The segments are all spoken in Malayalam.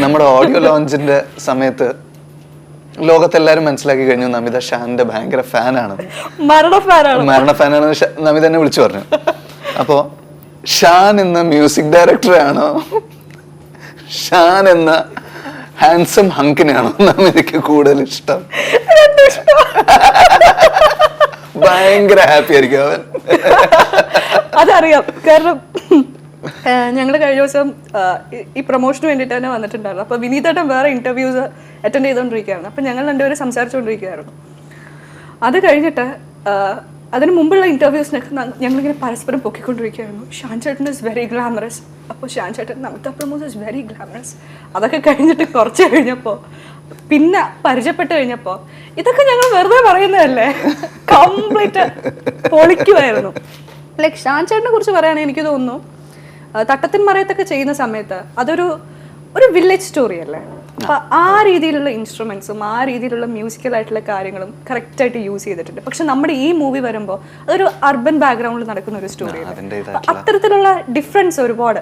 നമ്മുടെ ഓഡിയോ ലോഞ്ചിന്റെ സമയത്ത് ലോകത്തെല്ലാരും മനസ്സിലാക്കി കഴിഞ്ഞു നമിത ഷാന്റെ ഭയങ്കര ഫാനാണ്, മരണ ഫാനാണ്. നമിത എന്നെ വിളിച്ചു പറഞ്ഞു. അപ്പോ ഷാൻ എന്ന മ്യൂസിക് ഡയറക്ടറാണോ ഷാൻ എന്ന ഹാൻസം ഹങ്കിനാണോ നമിതയ്ക്ക് കൂടുതൽ ഇഷ്ടം? ഭയങ്കര ഹാപ്പി ആയിരിക്കും അവൻ. അതറിയാം, കാരണം ഞങ്ങള് കഴിഞ്ഞ ദിവസം ഈ പ്രൊമോഷന് വേണ്ടിയിട്ട് തന്നെ വന്നിട്ടുണ്ടായിരുന്നു. അപ്പൊ വിനീതേട്ടൻ വേറെ ഇന്റർവ്യൂസ് അറ്റൻഡ് ചെയ്തുകൊണ്ടിരിക്കുകയായിരുന്നു. അപ്പൊ ഞങ്ങൾ രണ്ടുപേരും സംസാരിച്ചുകൊണ്ടിരിക്കുകയായിരുന്നു. അത് കഴിഞ്ഞിട്ട് അതിന് മുമ്പുള്ള ഇന്റർവ്യൂസിനൊക്കെ ഞങ്ങളിങ്ങനെ പരസ്പരം പൊക്കിക്കൊണ്ടിരിക്കുകയായിരുന്നു. ഷാൻ ചേട്ടൻ ഇസ് വെരി ഗ്ലാമറസ്, അപ്പോൾ ഷാൻ ചേട്ടൻ Namitha Pramod is very glamorous. അതൊക്കെ കഴിഞ്ഞിട്ട് കുറച്ച് കഴിഞ്ഞപ്പോൾ പിന്നെ പരിചയപ്പെട്ട് കഴിഞ്ഞപ്പോൾ ഇതൊക്കെ ഞങ്ങൾ വെറുതെ പറയുന്നതല്ലേ, കംപ്ലീറ്റ് പൊളിക്കുമായിരുന്നു. ലൈക്ക് ഷാൻ ചേട്ടനെ കുറിച്ച് പറയുകയാണെങ്കിൽ എനിക്ക് തോന്നുന്നു തട്ടത്തിൻ മറയത്തൊക്കെ ചെയ്യുന്ന സമയത്ത് അതൊരു വില്ലേജ് സ്റ്റോറി അല്ലേ. അപ്പൊ ആ രീതിയിലുള്ള ഇൻസ്ട്രുമെന്റ്സും ആ രീതിയിലുള്ള മ്യൂസിക്കൽ ആയിട്ടുള്ള കാര്യങ്ങളും കറക്റ്റ് ആയിട്ട് യൂസ് ചെയ്തിട്ടുണ്ട്. പക്ഷെ നമ്മുടെ ഈ മൂവി വരുമ്പോൾ അതൊരു അർബൻ ബാക്ക്ഗ്രൗണ്ടിൽ നടക്കുന്ന ഒരു സ്റ്റോറി അല്ലേ. അത്തരത്തിലുള്ള ഡിഫറൻസ് ഒരുപാട്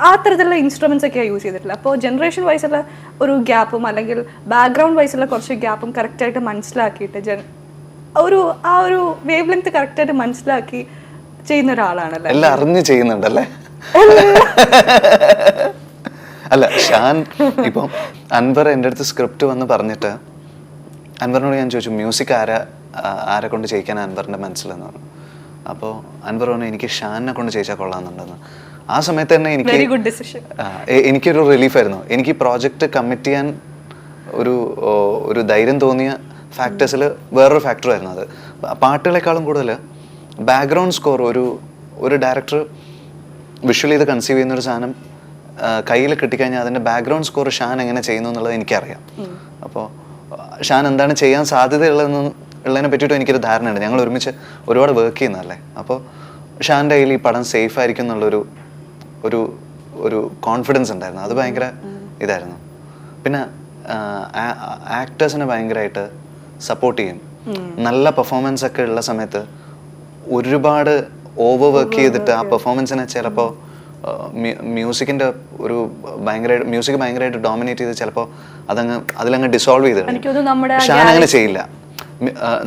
ആ തരത്തിലുള്ള ഇൻസ്ട്രുമെന്റ്സ് ഒക്കെയാണ് യൂസ് ചെയ്തിട്ടില്ല. അപ്പോൾ ജനറേഷൻ വൈസുള്ള ഒരു ഗ്യാപ്പും അല്ലെങ്കിൽ ബാക്ക്ഗ്രൗണ്ട് വൈസുള്ള കുറച്ച് ഗ്യാപ്പും കറക്റ്റായിട്ട് മനസ്സിലാക്കിയിട്ട് ആ ഒരു വേവ് ലെങ്ത് കറക്റ്റായിട്ട് മനസ്സിലാക്കി ചെയ്യുന്ന ഒരാളാണല്ലേ. എല്ലാം അറിഞ്ഞ് ചെയ്യുന്നുണ്ടല്ലേ. അല്ല ഷാൻ ഇപ്പം അൻവർ എൻ്റെ അടുത്ത് സ്ക്രിപ്റ്റ് വന്ന് പറഞ്ഞിട്ട് അൻവറിനോട് ഞാൻ ചോദിച്ചു മ്യൂസിക് ആരെ കൊണ്ട് ചെയ്യിക്കാൻ അൻവറിൻ്റെ മനസ്സിലെന്ന് പറഞ്ഞു. അപ്പോൾ അൻവർ പറഞ്ഞു എനിക്ക് ഷാനിനെ കൊണ്ട് ചെയ്യിച്ചാൽ കൊള്ളാമെന്നുണ്ടെന്ന്. ആ സമയത്ത് തന്നെ എനിക്കൊരു റിലീഫായിരുന്നു. എനിക്ക് പ്രോജക്റ്റ് കമ്മിറ്റ് ചെയ്യാൻ ഒരു ധൈര്യം തോന്നിയ ഫാക്ടേഴ്സിൽ വേറൊരു ഫാക്ടറായിരുന്നു അത്. പാട്ടുകളെക്കാളും കൂടുതൽ ബാക്ക്ഗ്രൗണ്ട് സ്കോർ ഒരു ഡയറക്ടർ വിഷ്വൽ ചെയ്ത് കൺസീവ് ചെയ്യുന്നൊരു സാധനം കയ്യിൽ കിട്ടിക്കഴിഞ്ഞാൽ അതിൻ്റെ ബാക്ക്ഗ്രൗണ്ട് സ്കോർ ഷാൻ എങ്ങനെ ചെയ്യുന്നു എന്നുള്ളത് എനിക്കറിയാം. അപ്പോൾ ഷാൻ എന്താണ് ചെയ്യാൻ സാധ്യതയുള്ളതിനെ പറ്റിയിട്ടും എനിക്കൊരു ധാരണയുണ്ട്. ഞങ്ങൾ ഒരുമിച്ച് ഒരുപാട് വർക്ക് ചെയ്യുന്നതല്ലേ. അപ്പോൾ ഷാൻ്റെ കയ്യിൽ ഈ പടം സേഫ് ആയിരിക്കും എന്നുള്ളൊരു ഒരു കോൺഫിഡൻസ് ഉണ്ടായിരുന്നു. അത് ഭയങ്കര ഇതായിരുന്നു. പിന്നെ ആക്ടേഴ്സിനെ ഭയങ്കരമായിട്ട് സപ്പോർട്ട് ചെയ്യും. നല്ല പെർഫോമൻസ് ഒക്കെ ഉള്ള സമയത്ത് ഒരുപാട് ഓവർ വർക്ക് ചെയ്തിട്ട് ആ പെർഫോമൻസിനെ ചിലപ്പോൾ മ്യൂസിക്കിൻ്റെ മ്യൂസിക് ഭയങ്കരമായിട്ട് ഡോമിനേറ്റ് ചെയ്ത് ചിലപ്പോൾ അതിലങ്ങ് ഡിസോൾവ് ചെയ്ത് ഷാൻ അങ്ങനെ ചെയ്യില്ല.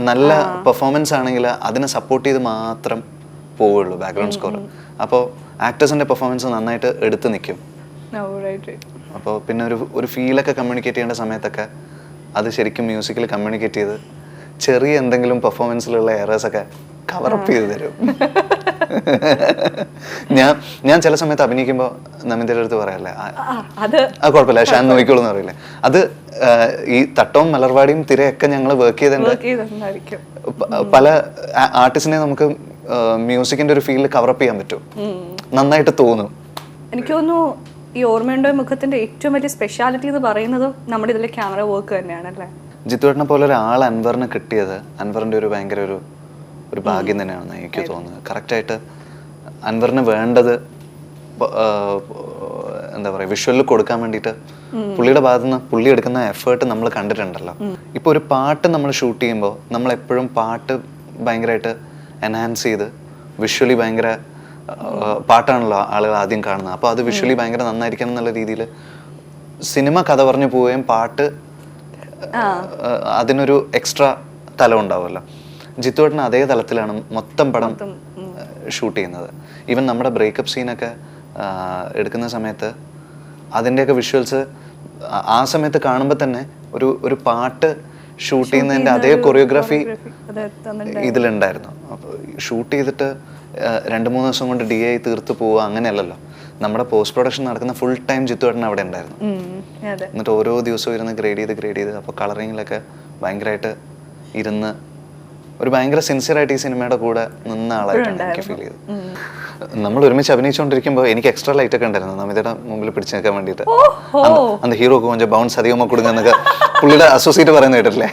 നല്ല പെർഫോമൻസ് ആണെങ്കിൽ അതിനെ സപ്പോർട്ട് ചെയ്ത് മാത്രം പോവുള്ളൂ ബാക്ക്ഗ്രൗണ്ട് സ്കോർ. അപ്പോൾ ആക്ടേഴ്സിൻ്റെ പെർഫോമൻസ് നന്നായിട്ട് എടുത്ത് നിൽക്കും. അപ്പോൾ പിന്നെ ഒരു ഫീലൊക്കെ കമ്മ്യൂണിക്കേറ്റ് ചെയ്യേണ്ട സമയത്തൊക്കെ അത് ശരിക്കും മ്യൂസിക്കിൽ കമ്മ്യൂണിക്കേറ്റ് ചെയ്ത് ചെറിയ എന്തെങ്കിലും പെർഫോമൻസിലുള്ള എറേഴ്സൊക്കെ കവറപ്പ് ചെയ്ത് തരും. ഞാൻ ചില സമയത്ത് അഭിനയിക്കുമ്പോൾ നമിതയുടെ അടുത്ത് പറയല്ലേ അത് കുഴപ്പമില്ല ഷാൻ നോക്കിക്കോളൂ എന്ന് പറയില്ലേ. അത് ഈ തട്ടവും മലർവാടിയും തിരയൊക്കെ ഞങ്ങൾ വർക്ക് ചെയ്തിട്ടുണ്ട്. പല ആർട്ടിസ്റ്റിനെ നമുക്ക് മ്യൂസിക്കിന്റെ ഒരു ഫീൽഡ് കവറപ്പ് ചെയ്യാൻ പറ്റും, നന്നായിട്ട് തോന്നും. എനിക്ക് തോന്നുന്നു ഈ ഓർമ്മയുടെ മുഖത്തിന്റെ ഏറ്റവും വലിയ സ്പെഷ്യാലിറ്റി എന്ന് പറയുന്നത് നമ്മുടെ ഇതിലെ ക്യാമറ വർക്ക് തന്നെയാണല്ലേ. ജിത്തുവേട്ടനെ പോലെ ഒരാൾ അൻവറിന് കിട്ടിയത് അൻവറിന്റെ ഒരു ഭയങ്കര ഒരു ഭാഗ്യം തന്നെയാണെന്ന് എനിക്ക് തോന്നുന്നത്. കറക്റ്റായിട്ട് അൻവറിന് വേണ്ടത് എന്താ പറയുക വിഷ്വലിൽ കൊടുക്കാൻ വേണ്ടിയിട്ട് പുള്ളിയുടെ ഭാഗത്തു നിന്ന് പുള്ളി എടുക്കുന്ന എഫേർട്ട് നമ്മൾ കണ്ടിട്ടുണ്ടല്ലോ. ഇപ്പോൾ ഒരു പാട്ട് നമ്മൾ ഷൂട്ട് ചെയ്യുമ്പോൾ നമ്മളെപ്പോഴും പാട്ട് ഭയങ്കരമായിട്ട് എൻഹാൻസ് ചെയ്ത് വിഷ്വലി ഭയങ്കര പാട്ടാണല്ലോ ആളുകൾ ആദ്യം കാണുന്നത്. അപ്പോൾ അത് വിഷ്വലി ഭയങ്കര നന്നായിരിക്കണം എന്നുള്ള രീതിയിൽ സിനിമ കഥ പറഞ്ഞു പോവുകയും പാട്ട് അതിനൊരു എക്സ്ട്രാ തലം ഉണ്ടാവുമല്ലോ. ജിത്തുവേട്ടന് അതേ തലത്തിലാണ് മൊത്തം പടം ഷൂട്ട് ചെയ്യുന്നത്. ഈവൻ നമ്മുടെ ബ്രേക്കപ്പ് സീനൊക്കെ എടുക്കുന്ന സമയത്ത് അതിൻ്റെയൊക്കെ വിഷ്വൽസ് ആ സമയത്ത് കാണുമ്പോൾ തന്നെ ഒരു പാട്ട് ഷൂട്ട് ചെയ്യുന്നതിൻ്റെ അതേ കൊറിയോഗ്രാഫി ഇതിലുണ്ടായിരുന്നു. അപ്പോൾ ഷൂട്ട് ചെയ്തിട്ട് 2-3 ദിവസം കൊണ്ട് DI തീർത്ത് പോവുക അങ്ങനെയല്ലല്ലോ. നമ്മുടെ പോസ്റ്റ് പ്രൊഡക്ഷൻ നടക്കുന്ന ഫുൾ ടൈം ജിത്തുവേട്ടൻ അവിടെ ഉണ്ടായിരുന്നു. എന്നിട്ട് ഓരോ ദിവസവും ഇരുന്ന് ഗ്രേഡ് ചെയ്ത് അപ്പോൾ കളറിങ്ങിലൊക്കെ ഭയങ്കരമായിട്ട് ഇരുന്ന് ഒരു ഭയങ്കര സിൻസിയറായിട്ട് ഈ സിനിമയുടെ കൂടെ നിന്ന ആളായിട്ടാണ് എനിക്ക് ഫീൽ ചെയ്തത്. നമ്മൾ ഒരുമിച്ച് അഭിനയിച്ചുകൊണ്ടിരിക്കുമ്പോൾ എനിക്ക് എക്സ്ട്രാ ലൈറ്റ് ഒക്കെ ഉണ്ടായിരുന്നു നമിതയുടെ മുമ്പിൽ പിടിച്ചു നിൽക്കാൻ വേണ്ടിയിട്ട്. അന്ന് ഹീറോക്ക് കൊഞ്ചം ബൗൺസ് അധികமாக കൊടുക്കുന്നൊക്കെ പുള്ളിയുടെ അസോസിയേറ്റ് പറയുന്ന കേട്ടില്ലേ?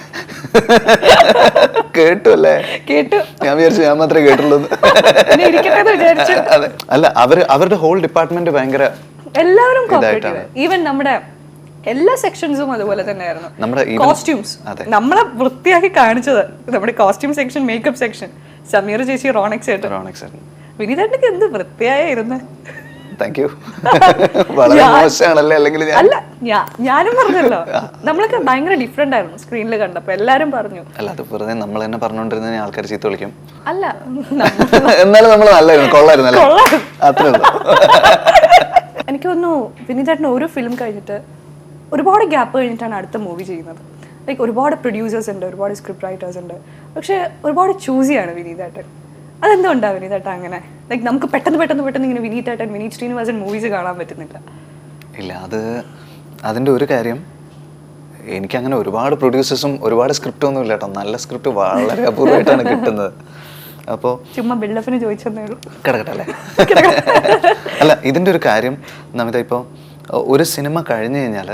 കേട്ടു അല്ലേ? കേട്ടു. ഞാൻ വിചാരിച്ചു ഞാൻ മാത്രമേ കേട്ടുള്ളൂ. അതെ, അല്ല അവരുടെ ഹോൾ ഡിപ്പാർട്ട്മെന്റ് ഭയങ്കര എല്ലാവരും ഈവൻ നമ്മുടെ എല്ലാ സെക്ഷൻസും അതുപോലെ തന്നെയായിരുന്നു. നമ്മുടെ കോസ്റ്റ്യൂംസ് നമ്മളെ വൃത്തിയാക്കി കാണിച്ചത് നമ്മുടെ costume section, makeup section, Sameer ചേച്ചി, റോണക്സ് ചേട്ടൻ, വിനീതേട്ടനൊക്കെ എന്ത് വൃത്തിയായിരുന്നു. Thank you. വളരെ മോശമാണല്ലേ? അല്ലെങ്കിൽ അല്ല, ഞാനും പറഞ്ഞല്ലോ, നമ്മളൊക്കെ ഭയങ്കര ഡിഫറെന്റ് ആയിരുന്നു സ്ക്രീനിൽ കണ്ടപ്പോ, എല്ലാരും പറഞ്ഞു. അല്ല, അത് വെറുതെ നമ്മൾ തന്നെ പറഞ്ഞുകൊണ്ടിരുന്ന ആൾക്കാർ ചീത്ത വിളിക്കും. അല്ല, എന്നാലും നമ്മൾ നല്ലായിരുന്നു, കൊള്ളായിരുന്നല്ലേ, അത്രേ ഉള്ളൂ. എനിക്ക് തോന്നുന്നു വിനീതേട്ടൻ ഒരു ഫിലിം കഴിഞ്ഞിട്ട് ഒരുപാട് ഗ്യാപ്പ് കഴിഞ്ഞിട്ടാണ് അടുത്ത മൂവി ചെയ്യുന്നത്. ലൈക്ക് ഒരുപാട് പ്രൊഡ്യൂസേഴ്സ് ഉണ്ട്, ഒരുപാട് സ്ക്രിപ്റ്റ് റൈറ്റേഴ്സ് ഉണ്ട്, പക്ഷെ ഒരുപാട് ചൂസിയാണ് വിനീതേട്ടൻ. അതെന്തുകൊണ്ടാണ് വിനീതേട്ടൻ അങ്ങനെ? ലൈക്ക് നമുക്ക് പെട്ടെന്ന് ഇങ്ങനെ വിനീതേട്ടൻ, വിനീത് ശ്രീനിവാസൻ മൂവീസ് കാണാൻ പറ്റുന്നില്ല. ഇല്ല, അതിൻ്റെ ഒരു കാര്യം, എനിക്കങ്ങനെ ഒരുപാട് പ്രൊഡ്യൂസേഴ്സും ഒരുപാട് സ്ക്രിപ്റ്റും ഒന്നും ഇല്ല കേട്ടോ. നല്ല സ്ക്രിപ്റ്റ് വളരെ അപൂർവമായിട്ടാണ് കിട്ടുന്നത്. അപ്പോൾ ചുമ്മാ ബിൽഡപ്പിന് ചോദിച്ചതേ ഉള്ളൂ. കിടക്കട്ടല്ലേ? അല്ല, ഇതിൻ്റെ ഒരു കാര്യം നമിത, ഇപ്പോൾ ഒരു സിനിമ കഴിഞ്ഞു കഴിഞ്ഞാൽ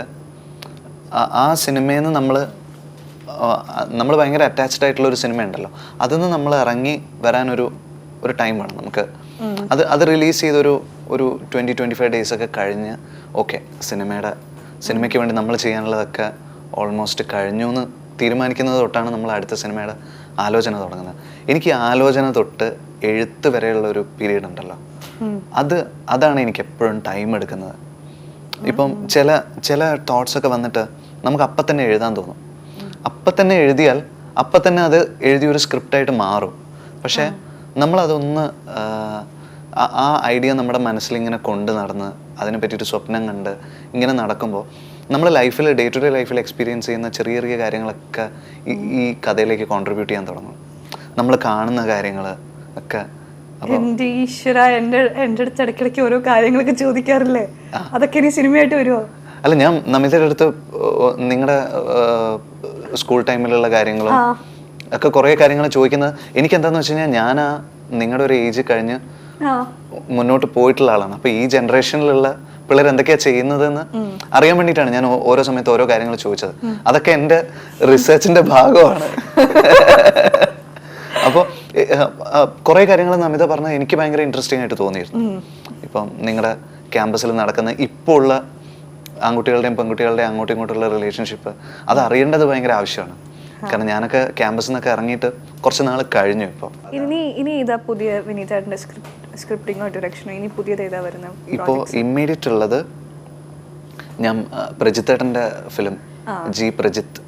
ആ സിനിമയിൽ നിന്ന് നമ്മൾ ഭയങ്കര അറ്റാച്ച്ഡ് ആയിട്ടുള്ള ഒരു സിനിമ ഉണ്ടല്ലോ, അതിൽ നിന്ന് നമ്മൾ ഇറങ്ങി വരാനൊരു ടൈം വേണം നമുക്ക്. അത് റിലീസ് ചെയ്തൊരു 20-25 ഡേയ്സ് ഒക്കെ കഴിഞ്ഞ് ഓക്കെ, സിനിമയ്ക്ക് വേണ്ടി നമ്മൾ ചെയ്യാനുള്ളതൊക്കെ ഓൾമോസ്റ്റ് കഴിഞ്ഞു എന്ന് തീരുമാനിക്കുന്നത് തൊട്ടാണ് നമ്മൾ അടുത്ത സിനിമയുടെ ആലോചന തുടങ്ങുന്നത്. എനിക്ക് ആലോചന തൊട്ട് എഴുത്ത് വരെയുള്ള ഒരു പീരീഡ് ഉണ്ടല്ലോ, അതാണ് എനിക്ക് എപ്പോഴും ടൈം എടുക്കുന്നത്. ഇപ്പം ചില തോട്ട്സ് ഒക്കെ വന്നിട്ട് നമുക്ക് അപ്പം തന്നെ എഴുതാൻ തോന്നും. അപ്പം തന്നെ എഴുതിയാൽ അപ്പം തന്നെ അത് എഴുതിയൊരു സ്ക്രിപ്റ്റായിട്ട് മാറും. പക്ഷേ നമ്മളതൊന്ന് ആ ഐഡിയ നമ്മുടെ മനസ്സിലിങ്ങനെ കൊണ്ട് നടന്ന് അതിനെ പറ്റിയിട്ട് സ്വപ്നം കണ്ട് ഇങ്ങനെ നടക്കുമ്പോൾ നമ്മൾ ലൈഫിൽ ഡേ ടു ഡേ ലൈഫിൽ എക്സ്പീരിയൻസ് ചെയ്യുന്ന ചെറിയ ചെറിയ കാര്യങ്ങളൊക്കെ ഈ കഥയിലേക്ക് കോൺട്രിബ്യൂട്ട് ചെയ്യാൻ തുടങ്ങും. നമ്മൾ കാണുന്ന കാര്യങ്ങൾ ഒക്കെ. എന്റെ ഈശ്വര, എന്റെ അടുത്ത് ഇടയ്ക്കിടയ്ക്ക് ഓരോ കാര്യങ്ങളൊക്കെ ചോദിക്കാറില്ലേ, അതൊക്കെ ഇനി സിനിമയായിട്ട് വരുമോ? അല്ല, ഞാൻ നമിതയുടെ അടുത്ത് നിങ്ങളുടെ സ്കൂൾ ടൈമിലുള്ള കാര്യങ്ങളും ഒക്കെ കുറേ കാര്യങ്ങൾ ചോദിക്കുന്നത് എനിക്കെന്താന്ന് വെച്ച് കഴിഞ്ഞാൽ, ഞാൻ നിങ്ങളുടെ ഒരു ഏജ് കഴിഞ്ഞ് മുന്നോട്ട് പോയിട്ടുള്ള ആളാണ്. അപ്പൊ ഈ ജനറേഷനിലുള്ള പിള്ളേർ എന്തൊക്കെയാ ചെയ്യുന്നതെന്ന് അറിയാൻ വേണ്ടിയിട്ടാണ് ഞാൻ ഓരോ സമയത്ത് ഓരോ കാര്യങ്ങൾ ചോദിച്ചത്. അതൊക്കെ എൻ്റെ റിസർച്ചിന്റെ ഭാഗമാണ്. അപ്പോൾ കുറേ കാര്യങ്ങൾ നമിത പറഞ്ഞത് എനിക്ക് ഭയങ്കര ഇൻട്രസ്റ്റിംഗ് ആയിട്ട് തോന്നിയിരുന്നു. ഇപ്പം നിങ്ങളുടെ ക്യാമ്പസിൽ നടക്കുന്ന ഇപ്പോൾ ഉള്ള ആൺകുട്ടികളുടെയും പെൺകുട്ടികളുടെയും അങ്ങോട്ടും ഇങ്ങോട്ടുള്ള റിലേഷൻഷിപ്പ്, അത് അറിയേണ്ടത് ഭയങ്കര ആവശ്യമാണ്. കാരണം ഞാനൊക്കെ ക്യാമ്പസിൽ നിന്നൊക്കെ ഇറങ്ങിയിട്ട് കുറച്ച് നാൾ കഴിഞ്ഞു. ഇപ്പോൾ ഇനി ഇതാ പുതിയ വിനീതേട്ടൻ്റെ സ്ക്രിപ്റ്റിങ്ങോ ഡയറക്ഷനോ ഇനി പുതിയത് ഏതാ വരുന്നത്? ഇപ്പോൾ ഇമ്മീഡിയറ്റ് ഉള്ളത് ഞാൻ പ്രജിത്തേട്ടൻ്റെ ഫിലിം ജി പ്രജിത്ത്,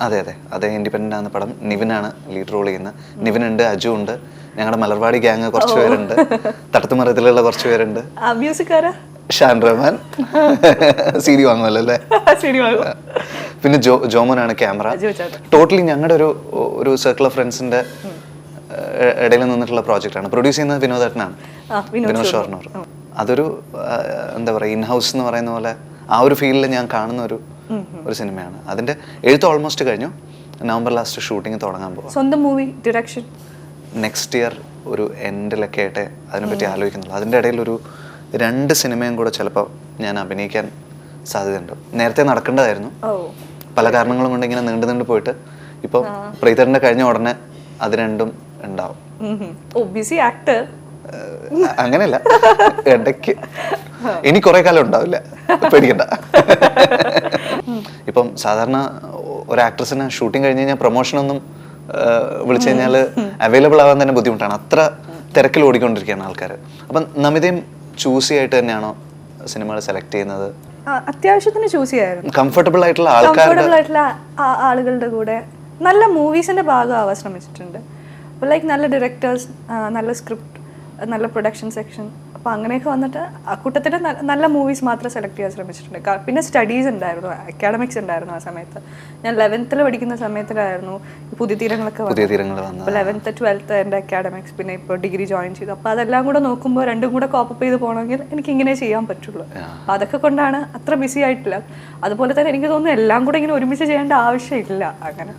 അതെ ഇൻഡിപെൻഡന്റ് ആണ് പടം. നിവിനാണ് ലീഡ് റോൾ ചെയ്യുന്നത്. നിവിനുണ്ട്, അജു ഉണ്ട്, ഞങ്ങളുടെ മലർവാടി ഗ്യാങ് കുറച്ച് പേരുണ്ട്, തട്ടത്തുമറത്തിലുള്ള കുറച്ച് പേരുണ്ട്. ഷാൻ റഹ്മാൻ CD വാങ്ങുമല്ലോ അല്ലേ? പിന്നെ ജോമോനാണ് ക്യാമറ. ടോട്ടലി ഞങ്ങളുടെ ഒരു സർക്കിൾ ഓഫ് ഫ്രണ്ട്സിന്റെ ഇടയിൽ നിന്നിട്ടുള്ള പ്രോജക്റ്റാണ്. പ്രൊഡ്യൂസ് ചെയ്യുന്നത് വിനോദേട്ടനാണ്, വിനോദ് ഷോർണൂർ. അതൊരു എന്താ പറയുക, ഇൻഹൗസ് എന്ന് പറയുന്ന പോലെ ആ ഒരു ഫീൽഡിൽ ഞാൻ കാണുന്ന ഒരു സിനിമയാണ്. അതിന്റെ എഴുത്ത് ഓൾമോസ്റ്റ് കഴിഞ്ഞു. നവംബർ ലാസ്റ്റ് ഷൂട്ടിംഗ് തുടങ്ങാൻ പോകും. സ്വന്തം മൂവി ഡയറക്ഷൻ നെക്സ്റ്റ് ഇയർ ഒരു എൻഡിലൊക്കെ ആയിട്ട് അതിനെപ്പറ്റി ആലോചിക്കുന്നുള്ളൂ. അതിൻ്റെ ഇടയിൽ ഒരു 2 സിനിമയും കൂടെ ചിലപ്പോൾ ഞാൻ അഭിനയിക്കാൻ സാധ്യതയുണ്ട്. നേരത്തെ നടക്കേണ്ടതായിരുന്നു, പല കാരണങ്ങളും കൊണ്ട് ഇങ്ങനെ നീണ്ടു പോയിട്ട് ഇപ്പോൾ പ്രീതറിന്റെ കഴിഞ്ഞ ഉടനെ അത് രണ്ടും ഉണ്ടാവും. അങ്ങനെയല്ല, ഇടയ്ക്ക് ഇനി കുറെ കാലം ഉണ്ടാവില്ല, പേടിക്കണ്ട. ഇപ്പം സാധാരണ ഒരു ആക്ട്രസിന് ഷൂട്ടിംഗ് കഴിഞ്ഞ് കഴിഞ്ഞാൽ പ്രൊമോഷനൊന്നും വിളിച്ചു കഴിഞ്ഞാൽ അവൈലബിൾ ആവാൻ തന്നെ ബുദ്ധിമുട്ടാണ്. അത്ര തിരക്കിൽ ഓടിക്കൊണ്ടിരിക്കുകയാണ് ആൾക്കാർ. അപ്പം നമിതയും ചൂസി ആയിട്ട് തന്നെയാണോ സിനിമകൾ സെലക്ട് ചെയ്യുന്നത്? അത്യാവശ്യത്തിന് ചൂസ് ചെയ്യായിരുന്നു. കംഫർട്ടബിൾ ആയിട്ടുള്ള ആളുകളുടെ കൂടെ നല്ല മൂവീസിന്റെ ഭാഗമാവാൻ ശ്രമിച്ചിട്ടുണ്ട്. അപ്പോൾ ലൈക്ക് നല്ല ഡയറക്ടേഴ്സ്, നല്ല സ്ക്രിപ്റ്റ്, നല്ല പ്രൊഡക്ഷൻ സെക്ഷൻ, അപ്പോൾ അങ്ങനെയൊക്കെ വന്നിട്ട് അക്കൂട്ടത്തിൽ നല്ല മൂവീസ് മാത്രം സെലക്ട് ചെയ്യാൻ ശ്രമിച്ചിട്ടുണ്ട്. പിന്നെ സ്റ്റഡീസ് ഉണ്ടായിരുന്നു, അക്കാഡമിക്സ് ഉണ്ടായിരുന്നു. ആ സമയത്ത് ഞാൻ 11th പഠിക്കുന്ന സമയത്തിലായിരുന്നു പുതിയ തീരങ്ങളൊക്കെ വന്നത്. അപ്പോൾ 11th 12th എൻ്റെ അക്കാഡമിക്സ്, പിന്നെ ഇപ്പോൾ ഡിഗ്രി ജോയിൻ ചെയ്തു. അപ്പോൾ അതെല്ലാം കൂടെ നോക്കുമ്പോൾ രണ്ടും കൂടെ കോപ്പപ്പ് ചെയ്ത് പോകണമെങ്കിൽ എനിക്ക് ഇങ്ങനെ ചെയ്യാൻ പറ്റുള്ളൂ. അതൊക്കെ കൊണ്ടാണ് അത്ര ബിസി ആയിട്ടില്ല. അതുപോലെ തന്നെ എനിക്ക് തോന്നുന്നു എല്ലാം കൂടെ ഇങ്ങനെ ഒരുമിച്ച് ചെയ്യേണ്ട ആവശ്യമില്ല, അങ്ങനെ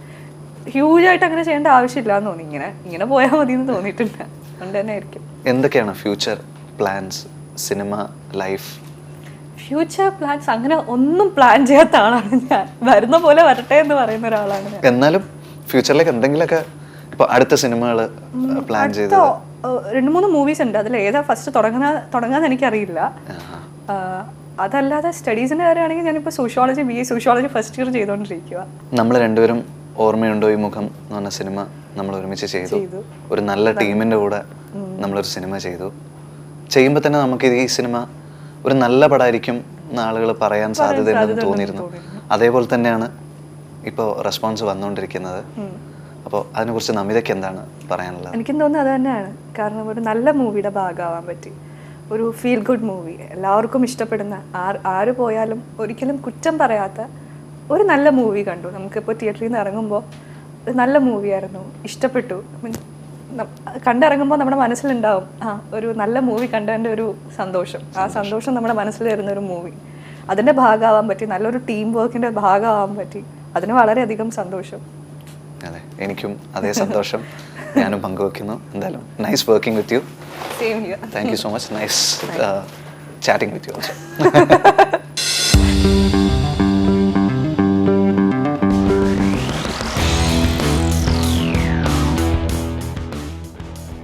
ഹ്യൂജായിട്ട് അങ്ങനെ ചെയ്യേണ്ട ആവശ്യമില്ല എന്ന് തോന്നി. ഇങ്ങനെ പോയാൽ മതി എന്ന് തോന്നിയിട്ടില്ല. അതുകൊണ്ട് തന്നെ ആയിരിക്കും. എന്തൊക്കെയാണ് future plans, cinema life? Future plans അങ്ങനെ ഒന്നും പ്ലാൻ ചെയ്യാത്ത ആളാണ് ഞാൻ. വരുന്ന പോലെ വരട്ടെ എന്ന് പറയുന്ന ഒരാളാണ്. എന്നാലും ഫ്യൂച്ചറിലേക്ക് എന്തെങ്കിലുമൊക്കെ ഇപ്പൊ അടുത്ത സിനിമകൾ പ്ലാൻ ചെയ്തത്? 2-3 മൂവീസ് ഉണ്ട്. അതിൽ ഏതാ ഫസ്റ്റ് തുടങ്ങാന്ന് എനിക്കറിയില്ല. അതല്ലാതെ സ്റ്റഡീസിന്റെ കാര്യമാണെങ്കിൽ ഞാനിപ്പോൾ BA സോഷ്യോളജി ഫസ്റ്റ് ഇയർ ചെയ്തുകൊണ്ടിരിക്കുക. നമ്മൾ രണ്ടുപേരും ഓർമ്മയുണ്ടോ ഈ മുഖം എന്ന് പറഞ്ഞ സിനിമ നമ്മൾ ഒരുമിച്ച് ചെയ്തു. ഒരു നല്ല ടീമിന്റെ കൂടെ നമ്മളൊരു സിനിമ ചെയ്തു. ചെയ്യുമ്പോൾ തന്നെ നമുക്ക് ഈ സിനിമ ഒരു നല്ല പടമായിരിക്കും എന്ന് ആളുകൾ പറയാൻ സാധ്യതയുണ്ടെന്ന് തോന്നിയിരുന്നു. അതേപോലെ തന്നെയാണ് ഇപ്പോൾ റെസ്പോൺസ് വന്നുകൊണ്ടിരിക്കുന്നത്. അപ്പോൾ അതിനെക്കുറിച്ച് നമിതയ്ക്ക് എന്താണ് പറയാനുള്ളത്? എനിക്കും തോന്നുന്നത് അത് തന്നെയാണ്. കാരണം ഒരു നല്ല മൂവിയുടെ ഭാഗമാവാൻ പറ്റി. ഒരു ഫീൽ ഗുഡ് മൂവി, എല്ലാവർക്കും ഇഷ്ടപ്പെടുന്ന, ആര് പോയാലും ഒരിക്കലും കുറ്റം പറയാത്ത ഒരു നല്ല മൂവി കണ്ടു. നമുക്കിപ്പോൾ തിയേറ്ററിൽ നിന്ന് ഇറങ്ങുമ്പോൾ നല്ല മൂവിയായിരുന്നു, ഇഷ്ടപ്പെട്ടു. കണ്ടിറങ്ങുമ്പോൾ നമ്മുടെ മനസ്സിലുണ്ടാവും ഒരു നല്ല മൂവി കണ്ടതിൻ്റെ ഒരു സന്തോഷം. ആ സന്തോഷം നമ്മുടെ മനസ്സിൽ വരുന്ന ഒരു മൂവി, അതിൻ്റെ ഭാഗമാവാൻ പറ്റി, നല്ലൊരു ടീം വർക്കിൻ്റെ ഭാഗമാവാൻ പറ്റി. അതിന് വളരെയധികം സന്തോഷം. അതെ, എനിക്കും അതേ സന്തോഷം ഞാനും പങ്കുവെക്കുന്നു. എന്തായാലും nice working with you. Same here. Thank you so much. Nice chatting with you also.